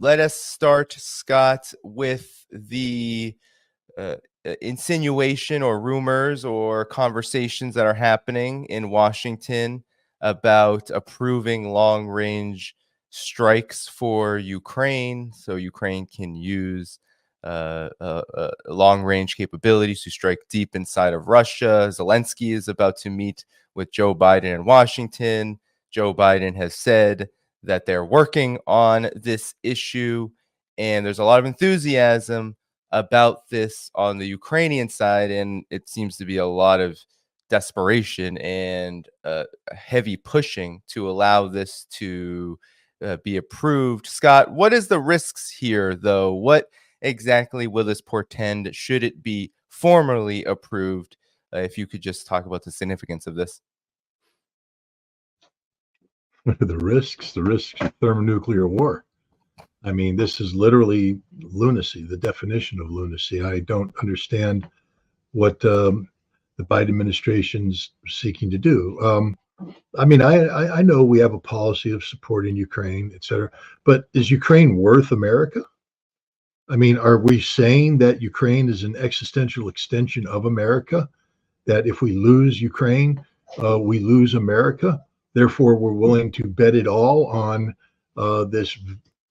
let us start, Scott, with the insinuation or rumors or conversations that are happening in Washington about approving long-range strikes for Ukraine, so Ukraine can use long-range capabilities to strike deep inside of Russia. Zelensky is about to meet with Joe Biden in Washington. Joe Biden has said that they're working on this issue, and there's a lot of enthusiasm about this on the Ukrainian side, and it seems to be a lot of desperation and heavy pushing to allow this to be approved. Scott, what is the risks here, though? What exactly will this portend should it be formally approved? If you could just talk about the significance of this. The risks of thermonuclear war. I mean, this is literally lunacy, the definition of lunacy. I don't understand what the Biden administration's seeking to do. I mean, I know we have a policy of supporting Ukraine, et cetera, but is Ukraine worth America? I mean, are we saying that Ukraine is an existential extension of America? That if we lose Ukraine, we lose America? Therefore, we're willing to bet it all on this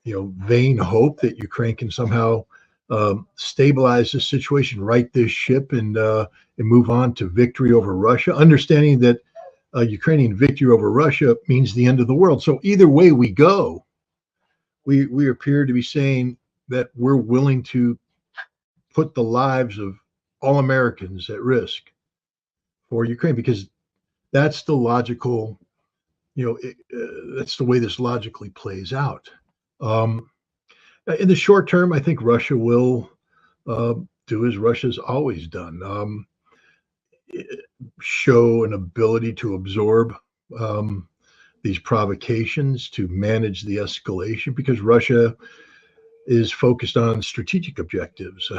vain hope that Ukraine can somehow stabilize this situation, right this ship, and move on to victory over Russia, understanding that Ukrainian victory over Russia means the end of the world. So either way we go, we appear to be saying that we're willing to put the lives of all Americans at risk for Ukraine, because that's the logical, that's the way this logically plays out. In the short term, I think Russia will do as Russia's always done, show an ability to absorb these provocations, to manage the escalation, because Russia is focused on strategic objectives,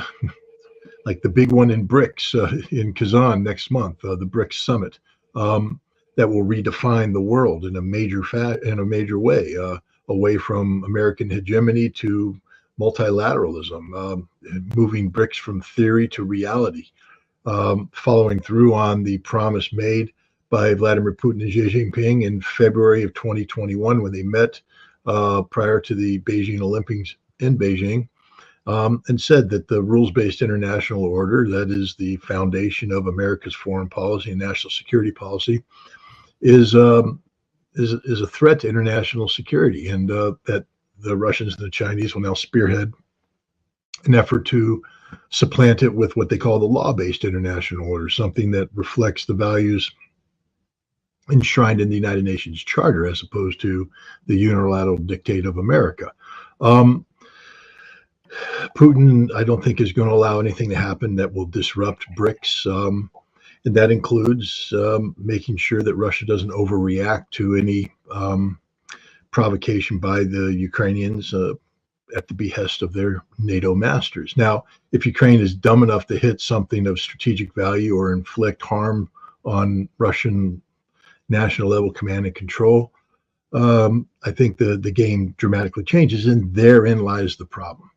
like the big one in BRICS in Kazan next month, the BRICS summit, that will redefine the world in a major way. Away from American hegemony to multilateralism, moving BRICS from theory to reality, following through on the promise made by Vladimir Putin and Xi Jinping in February of 2021 when they met prior to the Beijing Olympics in Beijing, and said that the rules-based international order, that is the foundation of America's foreign policy and national security policy, is a threat to international security, and that the Russians and the Chinese will now spearhead an effort to supplant it with what they call the law-based international order, something that reflects the values enshrined in the United Nations Charter as opposed to the unilateral dictate of America. Putin, I don't think, is going to allow anything to happen that will disrupt BRICS. And that includes making sure that Russia doesn't overreact to any provocation by the Ukrainians at the behest of their NATO masters. Now, if Ukraine is dumb enough to hit something of strategic value or inflict harm on Russian national level command and control, I think the game dramatically changes, and therein lies the problem.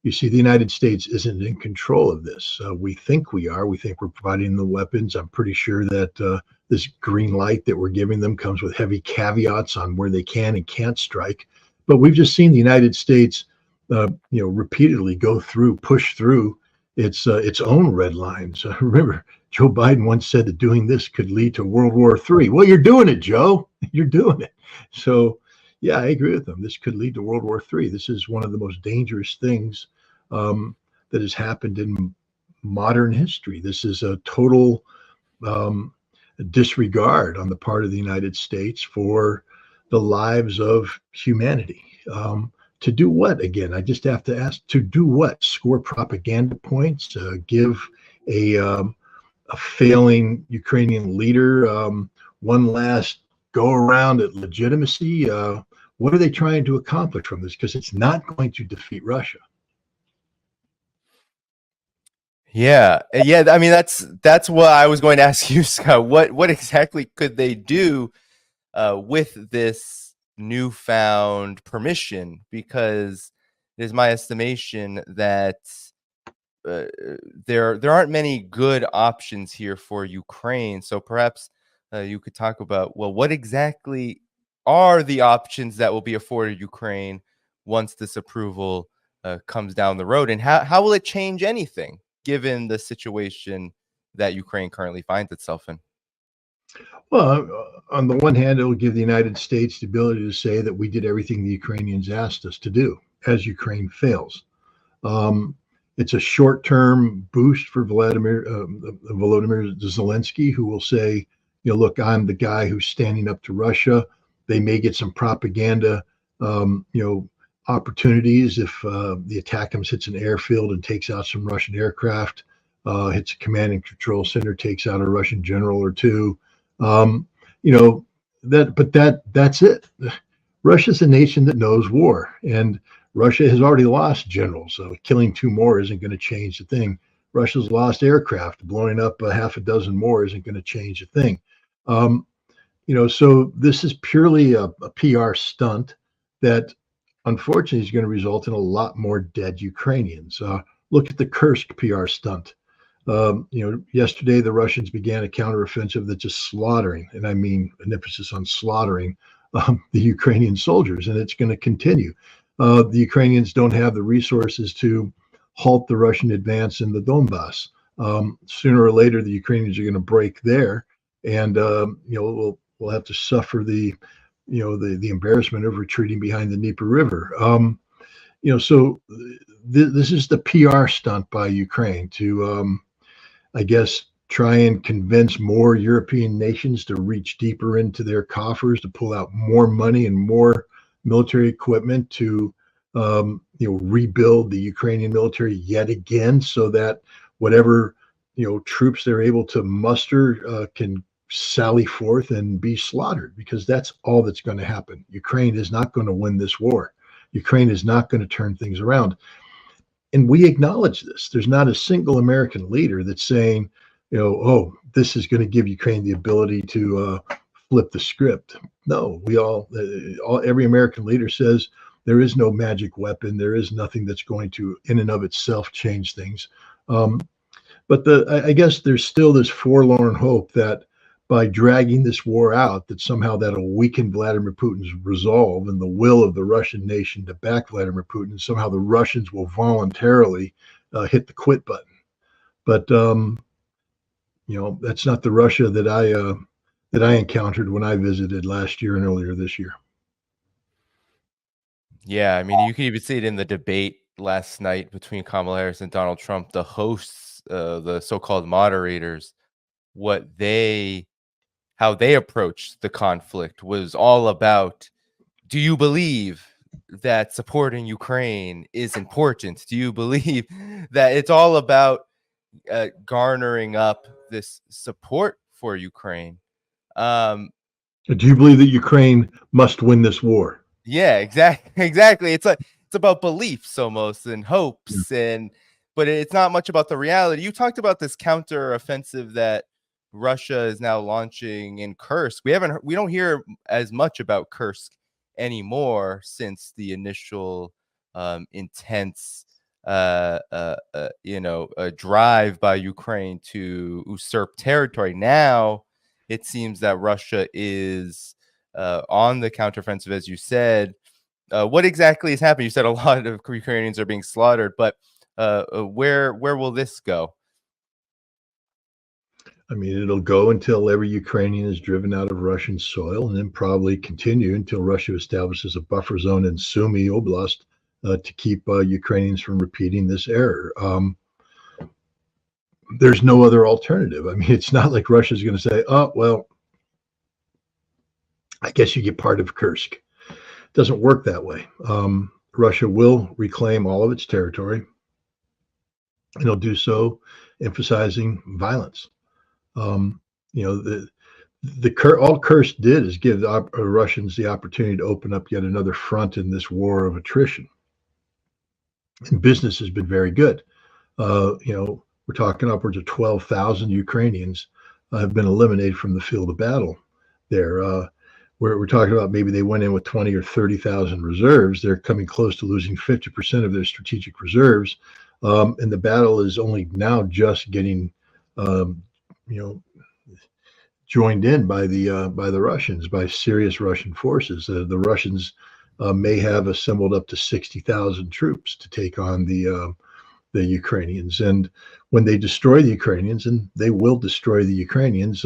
You see, the United States isn't in control of this. We think we are. We think we're providing the weapons. I'm pretty sure that this green light that we're giving them comes with heavy caveats on where they can and can't strike. But we've just seen the United States, repeatedly push through its own red lines. Remember, Joe Biden once said that doing this could lead to World War III. Well, you're doing it, Joe. You're doing it. So, yeah, I agree with them. This could lead to World War III. This is one of the most dangerous things that has happened in modern history. This is a total disregard on the part of the United States for the lives of humanity. To do what, again? I just have to ask, to do what? Score propaganda points? Give a failing Ukrainian leader one last go around at legitimacy? What are they trying to accomplish from this? Because it's not going to defeat Russia. Yeah. I mean, that's what I was going to ask you, Scott. What exactly could they do with this newfound permission? Because it is my estimation that uh, there aren't many good options here for Ukraine. So perhaps you could talk about, well, what exactly are the options that will be afforded Ukraine once this approval comes down the road, and how will it change anything given the situation that Ukraine currently finds itself in? Well, on the one hand, it will give the United States the ability to say that we did everything the Ukrainians asked us to do as Ukraine fails. Um, it's a short-term boost for Volodymyr Zelensky, who will say, look, I'm the guy who's standing up to Russia. They may get some propaganda, opportunities if the ATACMS hits an airfield and takes out some Russian aircraft, hits a command and control center, takes out a Russian general or two. Um, you know that's it. Russia's a nation that knows war, and Russia has already lost generals. So killing two more isn't going to change the thing. Russia's lost aircraft. Blowing up a half a dozen more isn't going to change a thing. Um, so this is purely a PR stunt that unfortunately is going to result in a lot more dead Ukrainians. Look at the Kursk PR stunt. Yesterday the Russians began a counteroffensive that's just slaughtering, and I mean an emphasis on slaughtering the Ukrainian soldiers, and it's going to continue. The Ukrainians don't have the resources to halt the Russian advance in the Donbass. Sooner or later, the Ukrainians are going to break there, and we'll have to suffer the embarrassment of retreating behind the Dnieper River. So this is the PR stunt by Ukraine to, I guess, try and convince more European nations to reach deeper into their coffers, to pull out more money and more military equipment to, rebuild the Ukrainian military yet again, so that whatever, troops they're able to muster can sally forth and be slaughtered, because that's all that's going to happen. Ukraine is not going to win this war. Ukraine is not going to turn things around. And we acknowledge this. There's not a single American leader that's saying, oh, this is going to give Ukraine the ability to flip the script. No, every American leader says there is no magic weapon. There is nothing that's going to, in and of itself, change things. But I guess there's still this forlorn hope that by dragging this war out, that somehow that'll weaken Vladimir Putin's resolve and the will of the Russian nation to back Vladimir Putin. Somehow the Russians will voluntarily hit the quit button. But that's not the Russia that I encountered when I visited last year and earlier this year. Yeah, I mean, you can even see it in the debate last night between Kamala Harris and Donald Trump. The hosts, the so-called moderators, how they approached the conflict was all about, do you believe that supporting Ukraine is important? Do you believe that it's all about garnering up this support for Ukraine? Do you believe that Ukraine must win this war? Yeah, exactly. It's about beliefs almost, and hopes, but it's not much about the reality. You talked about this counteroffensive that Russia is now launching in Kursk. We don't hear as much about Kursk anymore since the initial intense drive by Ukraine to usurp territory. Now it seems that Russia is on the counteroffensive, as you said. What exactly is happening? You said a lot of Ukrainians are being slaughtered, but where will this go? I mean, it'll go until every Ukrainian is driven out of Russian soil, and then probably continue until Russia establishes a buffer zone in Sumy Oblast to keep Ukrainians from repeating this error. There's no other alternative. I mean, it's not like Russia's going to say, oh, well, I guess you get part of Kursk. It doesn't work that way. Russia will reclaim all of its territory, and it'll do so emphasizing violence. All Kursk did is give the Russians the opportunity to open up yet another front in this war of attrition. And business has been very good. We're talking upwards of 12,000 Ukrainians have been eliminated from the field of battle there. we're talking about maybe they went in with 20 or 30,000 reserves. They're coming close to losing 50% of their strategic reserves. And the battle is only now just getting, joined in by the Russians, by serious Russian forces. The Russians may have assembled up to 60,000 troops to take on the Ukrainians. And when they destroy the Ukrainians, and they will destroy the Ukrainians,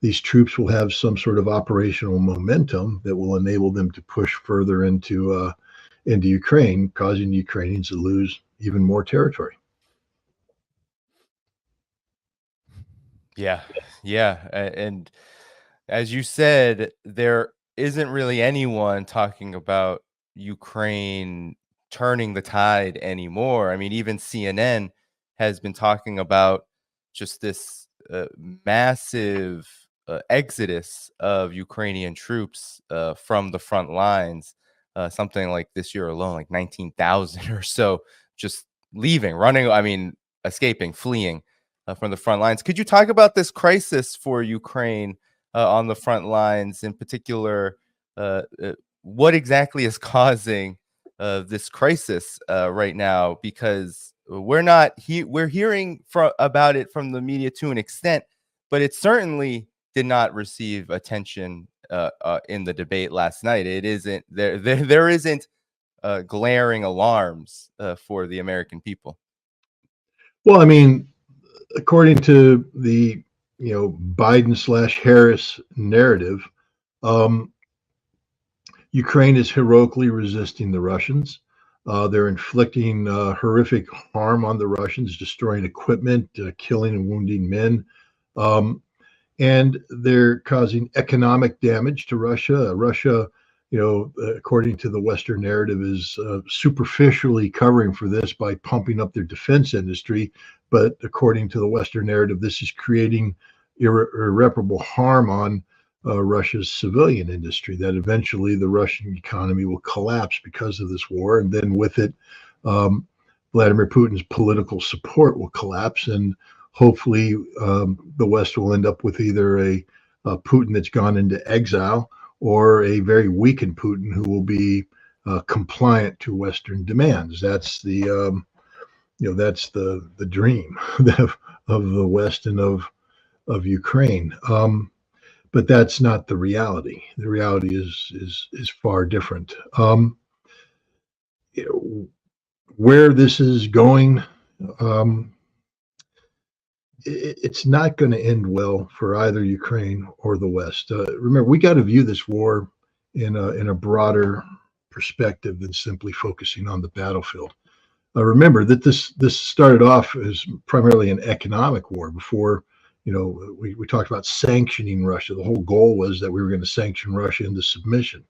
these troops will have some sort of operational momentum that will enable them to push further into Ukraine, causing the Ukrainians to lose even more territory. Yeah, yeah, and as you said, there isn't really anyone talking about Ukraine turning the tide anymore. I mean, even CNN has been talking about just this massive exodus of Ukrainian troops from the front lines. Something like this year alone, like 19,000 or so, just leaving, running. I mean, escaping, fleeing from the front lines. Could you talk about this crisis for Ukraine on the front lines, in particular? What exactly is causing this crisis right now? Because we're hearing about it from the media to an extent, but it certainly did not receive attention in the debate last night. It isn't there isn't glaring alarms for the American people. Well, I mean, according to the Biden/Harris narrative, um, Ukraine is heroically resisting the Russians. They're inflicting horrific harm on the Russians, destroying equipment, killing and wounding men. And they're causing economic damage to Russia. Russia, according to the Western narrative, is superficially covering for this by pumping up their defense industry. But according to the Western narrative, this is creating irreparable harm on Russia's civilian industry, that eventually the Russian economy will collapse because of this war. And then with it, Vladimir Putin's political support will collapse. And hopefully the West will end up with either a Putin that's gone into exile or a very weakened Putin who will be compliant to Western demands. That's the that's the dream of the West and of Ukraine. But that's not the reality. The reality is far different. Where this is going, it's not going to end well for either Ukraine or the West. Remember, we got to view this war in a broader perspective than simply focusing on the battlefield. Remember that this started off as primarily an economic war before. We talked about sanctioning Russia. The whole goal was that we were going to sanction Russia into submission.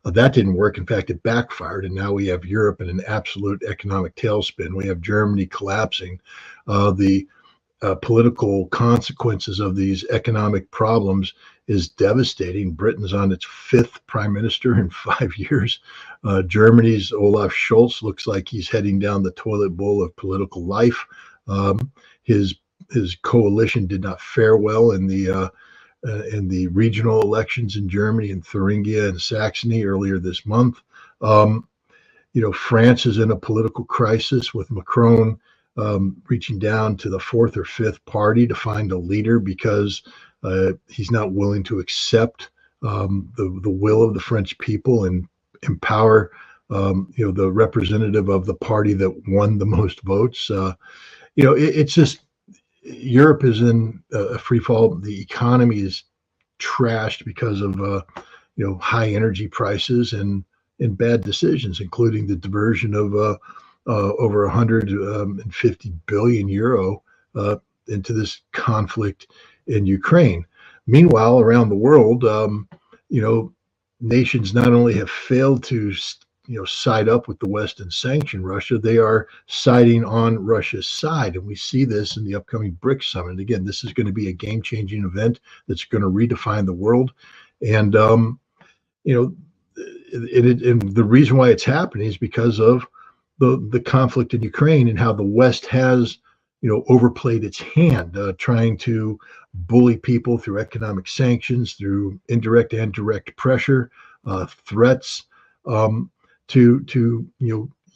That didn't work. In fact, it backfired. And now we have Europe in an absolute economic tailspin. We have Germany collapsing. The political consequences of these economic problems is devastating. Britain's on its 5th prime minister in 5 years. Germany's Olaf Scholz looks like he's heading down the toilet bowl of political life. His coalition did not fare well in the regional elections in Germany, in Thuringia and Saxony earlier this month. France is in a political crisis with Macron reaching down to the 4th or 5th party to find a leader because he's not willing to accept the will of the French people and empower the representative of the party that won the most votes. It's just Europe is in a free fall. The economy is trashed because of high energy prices and bad decisions, including the diversion of over 150 billion euro into this conflict in Ukraine. Meanwhile, around the world, nations not only have failed to side up with the West and sanction Russia, they are siding on Russia's side. And we see this in the upcoming BRICS summit. And again, this is going to be a game-changing event that's going to redefine the world. And, and the reason why it's happening is because of the conflict in Ukraine and how the West has overplayed its hand, trying to bully people through economic sanctions, through indirect and direct pressure, threats, to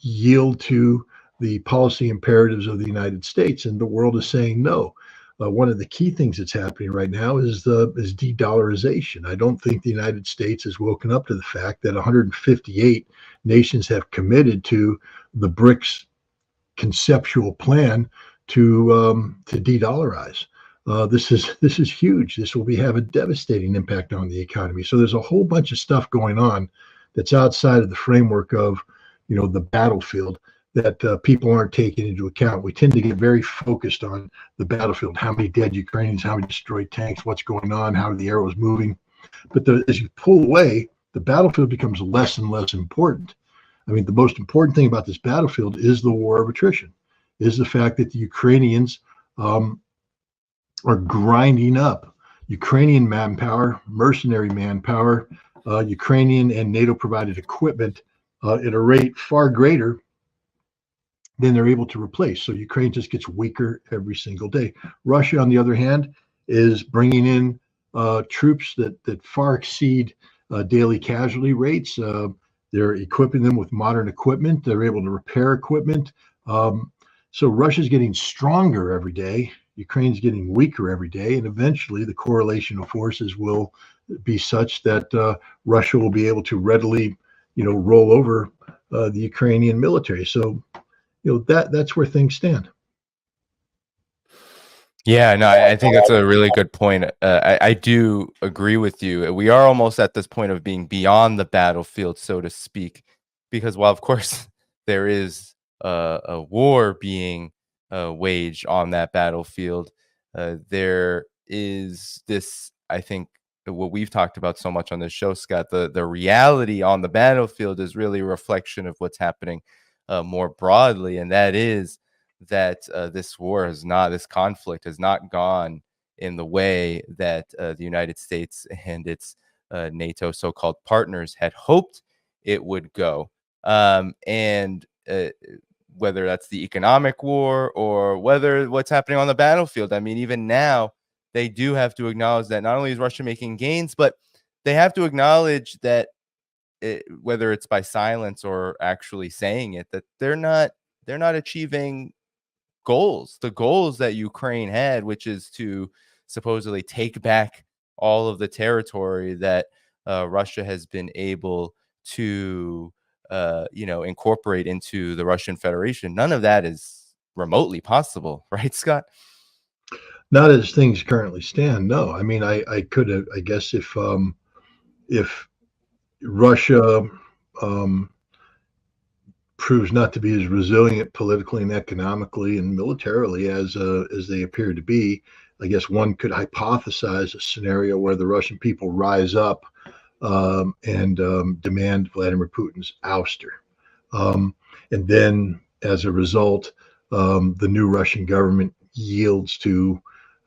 yield to the policy imperatives of the United States, and the world is saying no. One of the key things that's happening right now is de-dollarization. I don't think the United States has woken up to the fact that 158 nations have committed to the BRICS conceptual plan to de-dollarize. This is huge. This will have a devastating impact on the economy. So there's a whole bunch of stuff going on that's outside of the framework of the battlefield that people aren't taking into account. We tend to get very focused on the battlefield, how many dead Ukrainians, how many destroyed tanks, what's going on, how are the arrows moving. But as you pull away, the battlefield becomes less and less important. I mean, the most important thing about this battlefield is the war of attrition, is the fact that the Ukrainians are grinding up Ukrainian manpower, mercenary manpower, Ukrainian and NATO provided equipment at a rate far greater than they're able to replace. So Ukraine just gets weaker every single day. Russia, on the other hand, is bringing in troops that far exceed daily casualty rates. They're equipping them with modern equipment. They're able to repair equipment. So Russia's getting stronger every day. Ukraine's getting weaker every day. And eventually the correlation of forces will be such that Russia will be able to readily, roll over the Ukrainian military. So, that's where things stand. Yeah, no, I think that's a really good point. I do agree with you. We are almost at this point of being beyond the battlefield, so to speak, because while, of course, there is a war being waged on that battlefield, there is this, I think, what we've talked about so much on this show, Scott, the reality on the battlefield is really a reflection of what's happening more broadly, and that is that this conflict has not gone in the way that the United States and its NATO so-called partners had hoped it would go. And whether that's the economic war or whether what's happening on the battlefield, I mean, even now, they do have to acknowledge that not only is Russia making gains, but they have to acknowledge that whether it's by silence or actually saying it, that they're not achieving the goals that Ukraine had, which is to supposedly take back all of the territory that Russia has been able to incorporate into the Russian Federation. None of that is remotely possible, right, Scott? Not as things currently stand. No, I mean, I could have, I guess, if Russia proves not to be as resilient politically and economically and militarily as they appear to be, I guess one could hypothesize a scenario where the Russian people rise up and demand Vladimir Putin's ouster. And then, as a result, the new Russian government yields to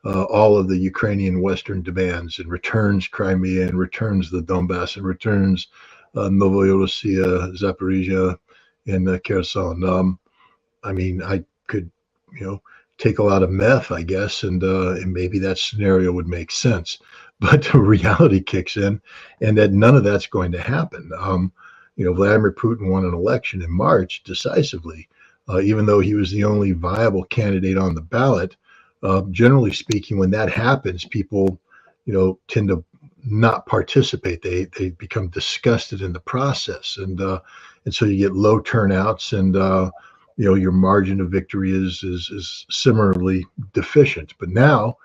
all of the Ukrainian Western demands and returns Crimea and returns the Donbass and returns Novorossiya, Zaporizhia, and Kherson. I mean, I could, take a lot of meth, I guess, and maybe that scenario would make sense. But the reality kicks in, and that none of that's going to happen. Vladimir Putin won an election in March decisively, even though he was the only viable candidate on the ballot. Generally speaking, when that happens, people, tend to not participate. They become disgusted in the process, and so you get low turnouts, and your margin of victory is similarly deficient. But now,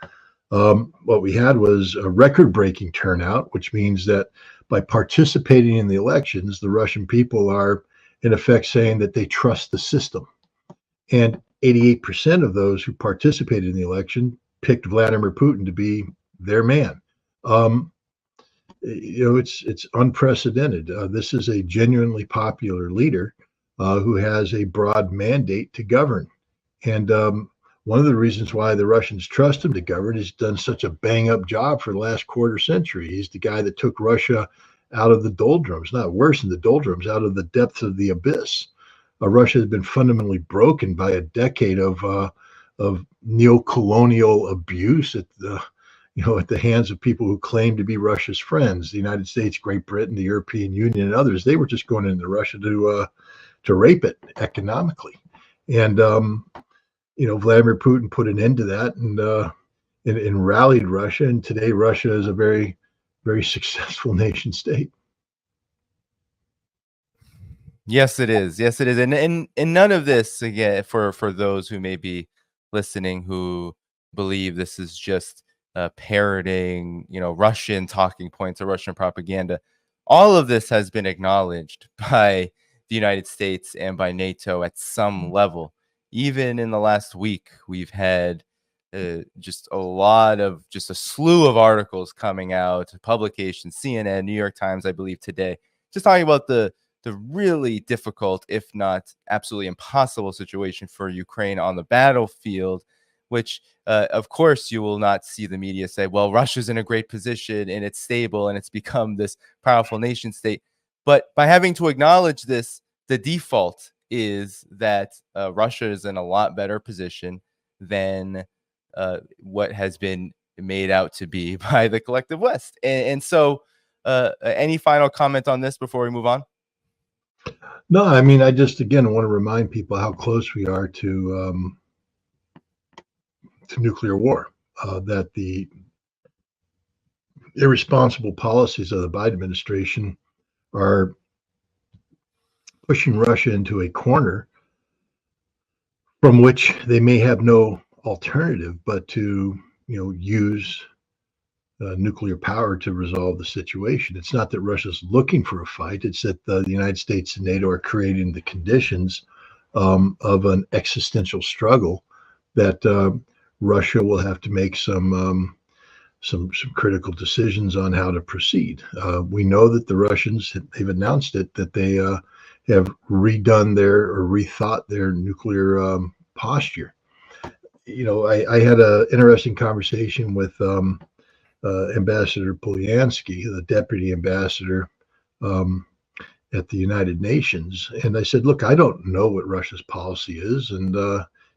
what we had was a record-breaking turnout, which means that by participating in the elections, the Russian people are in effect saying that they trust the system, and 88% of those who participated in the election picked Vladimir Putin to be their man. It's unprecedented. This is a genuinely popular leader who has a broad mandate to govern. And one of the reasons why the Russians trust him to govern is he's done such a bang-up job for the last quarter century. He's the guy that took Russia out of the doldrums, not worse than the doldrums, out of the depths of the abyss. Russia has been fundamentally broken by a decade of of neo-colonial abuse at the at the hands of people who claim to be Russia's friends, the United States, Great Britain, the European Union, and others. They were just going into Russia to rape it economically, and Vladimir Putin put an end to that and rallied Russia, and today Russia is a very, very successful nation state. Yes, it is. Yes, it is. And none of this, again, for those who may be listening who believe this is just parroting, Russian talking points or Russian propaganda. All of this has been acknowledged by the United States and by NATO at some level. Even in the last week, we've had just a slew of articles coming out, publications, CNN, New York Times, I believe today, just talking about the really difficult, if not absolutely impossible situation for Ukraine on the battlefield, which, of course, you will not see the media say, well, Russia's in a great position and it's stable and it's become this powerful nation state. But by having to acknowledge this, the default is that Russia is in a lot better position than what has been made out to be by the collective West. And so any final comment on this before we move on? No, I mean, I just, again, want to remind people how close we are to nuclear war, that the irresponsible policies of the Biden administration are pushing Russia into a corner from which they may have no alternative but to, use nuclear power to resolve the situation. It's not that Russia's looking for a fight. It's that the United States and NATO are creating the conditions of an existential struggle that Russia will have to make some critical decisions on how to proceed. We know that the Russians, they've announced it, that they have redone or rethought their nuclear posture. I had an interesting conversation with Ambassador Polyansky, the deputy ambassador at the United Nations. And I said, look, I don't know what Russia's policy is, and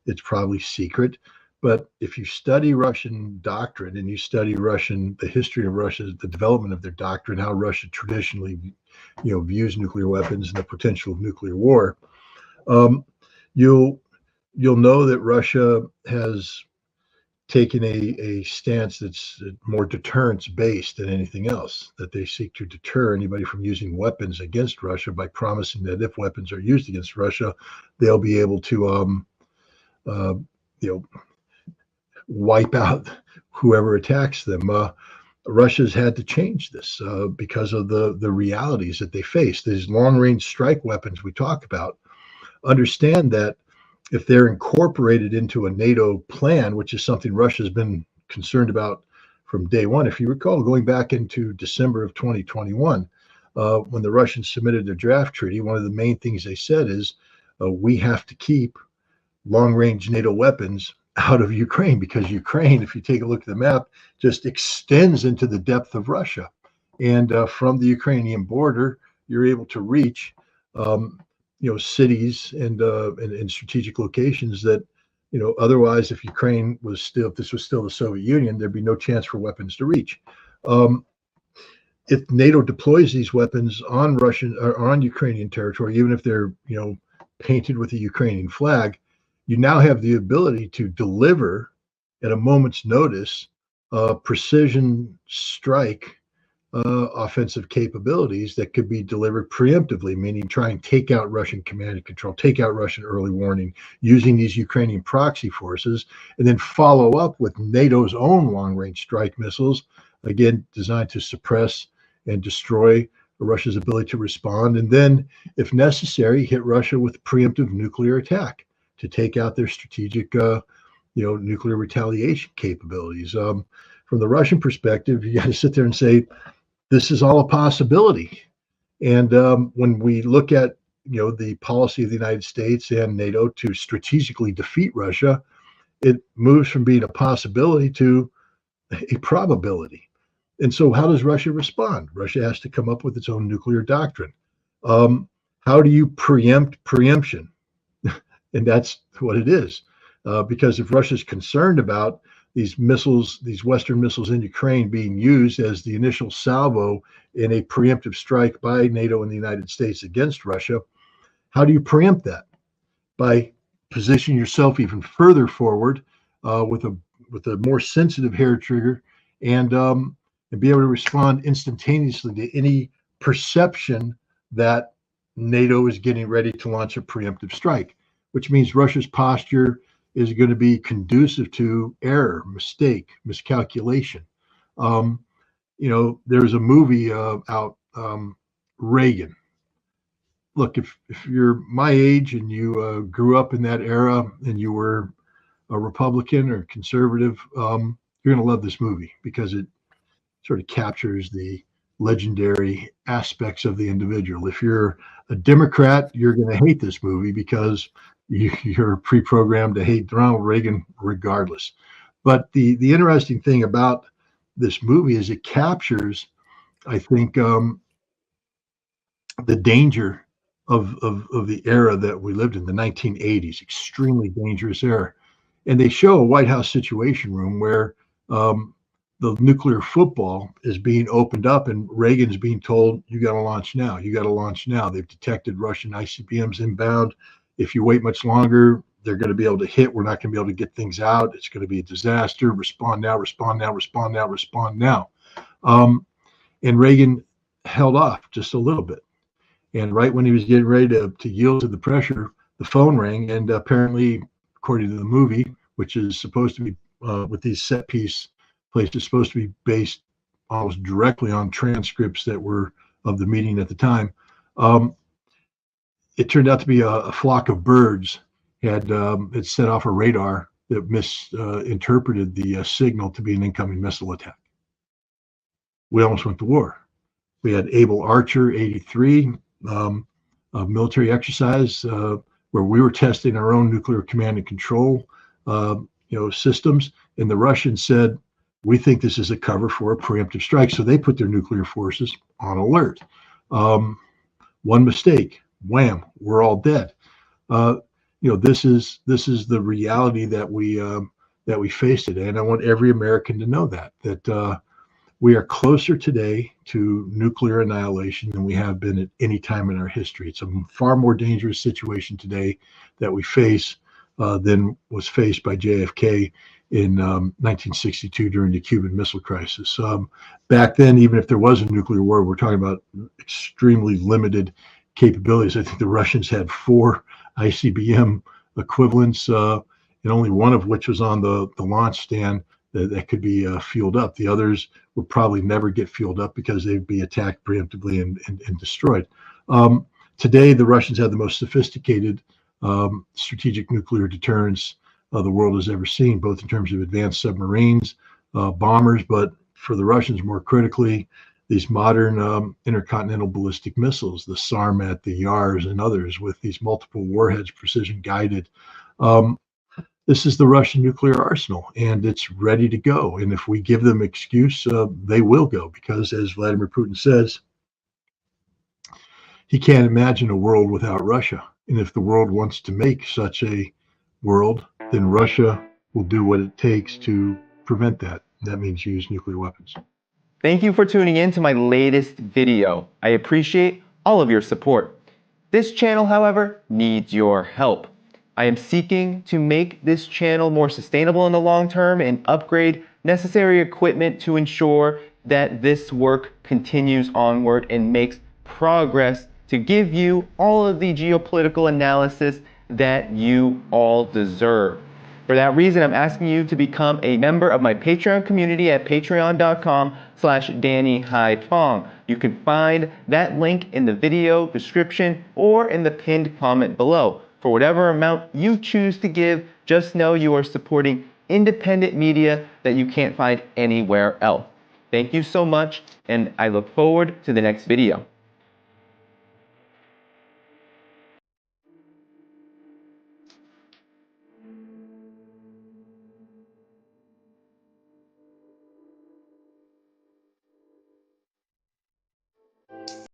it's probably secret. But if you study Russian doctrine and you study the history of Russia, the development of their doctrine, how Russia traditionally, views nuclear weapons and the potential of nuclear war, you'll know that Russia has taken a stance that's more deterrence based than anything else, that they seek to deter anybody from using weapons against Russia by promising that if weapons are used against Russia, they'll be able to wipe out whoever attacks them. Russia's had to change this because of the realities that they face. These long-range strike weapons we talk about, understand that if they're incorporated into a NATO plan, which is something Russia's been concerned about from day one. If you recall, going back into December of 2021, when the Russians submitted their draft treaty, one of the main things they said is we have to keep long-range NATO weapons out of Ukraine, because Ukraine, if you take a look at the map, just extends into the depth of Russia. And from the Ukrainian border, you're able to reach cities and strategic locations that, otherwise, if this was still the Soviet Union, there'd be no chance for weapons to reach. If NATO deploys these weapons on Russian or on Ukrainian territory, even if they're, painted with a Ukrainian flag, you now have the ability to deliver at a moment's notice precision strike offensive capabilities that could be delivered preemptively, meaning try and take out Russian command and control, take out Russian early warning using these Ukrainian proxy forces, and then follow up with NATO's own long-range strike missiles, again, designed to suppress and destroy Russia's ability to respond, and then, if necessary, hit Russia with preemptive nuclear attack to take out their strategic, nuclear retaliation capabilities. From the Russian perspective, you got to sit there and say, this is all a possibility. And when we look at, the policy of the United States and NATO to strategically defeat Russia, it moves from being a possibility to a probability. And so how does Russia respond? Russia has to come up with its own nuclear doctrine. How do you preempt preemption? And that's what it is. because if Russia's concerned about these missiles, these Western missiles in Ukraine being used as the initial salvo in a preemptive strike by NATO and the United States against Russia, how do you preempt that? By positioning yourself even further forward with a more sensitive hair trigger and be able to respond instantaneously to any perception that NATO is getting ready to launch a preemptive strike, which means Russia's posture is going to be conducive to error, mistake, miscalculation. There's a movie out, Reagan. Look, if you're my age and you grew up in that era and you were a Republican or conservative, you're going to love this movie because it sort of captures the legendary aspects of the individual. If you're a Democrat, you're going to hate this movie because you're pre-programmed to hate Ronald Reagan regardless. But the interesting thing about this movie is it captures, I think, the danger of the era that we lived in, the 1980s, extremely dangerous era. And they show a White House Situation Room where the nuclear football is being opened up and Reagan's being told, you got to launch now. You got to launch now. They've detected Russian ICBMs inbound. If you wait much longer, they're going to be able to hit. We're not going to be able to get things out. It's going to be a disaster. Respond now, respond now, respond now, respond now. And Reagan held off just a little bit. And right when he was getting ready to yield to the pressure, the phone rang. And apparently, according to the movie, which is supposed to be with these set piece places, supposed to be based almost directly on transcripts that were of the meeting at the time, it turned out to be a flock of birds had set off a radar that misinterpreted the signal to be an incoming missile attack. We almost went to war. We had Able Archer 83, a military exercise where we were testing our own nuclear command and control systems, and the Russians said, we think this is a cover for a preemptive strike, so they put their nuclear forces on alert. One mistake, wham, we're all dead. This is the reality that we face today, and I want every American to know that we are closer today to nuclear annihilation than we have been at any time in our history. It's a far more dangerous situation today that we face than was faced by JFK in 1962 during the Cuban Missile Crisis. Back then, even if there was a nuclear war, we're talking about extremely limited capabilities. I think the Russians had 4 ICBM equivalents, and only one of which was on the launch stand that could be fueled up. The others would probably never get fueled up because they'd be attacked preemptively and destroyed. Today, the Russians have the most sophisticated strategic nuclear deterrence the world has ever seen, both in terms of advanced submarines, bombers, but for the Russians, more critically, these modern intercontinental ballistic missiles, the Sarmat, the Yars, and others with these multiple warheads, precision guided. This is the Russian nuclear arsenal, and it's ready to go. And if we give them excuse, they will go, because as Vladimir Putin says, he can't imagine a world without Russia. And if the world wants to make such a world, then Russia will do what it takes to prevent that. That means use nuclear weapons. Thank you for tuning in to my latest video. I appreciate all of your support. This channel, however, needs your help. I am seeking to make this channel more sustainable in the long term and upgrade necessary equipment to ensure that this work continues onward and makes progress to give you all of the geopolitical analysis that you all deserve. For that reason, I'm asking you to become a member of my Patreon community at patreon.com/DannyHaiTong. You can find that link in the video description or in the pinned comment below. For whatever amount you choose to give, just know you are supporting independent media that you can't find anywhere else. Thank you so much, and I look forward to the next video.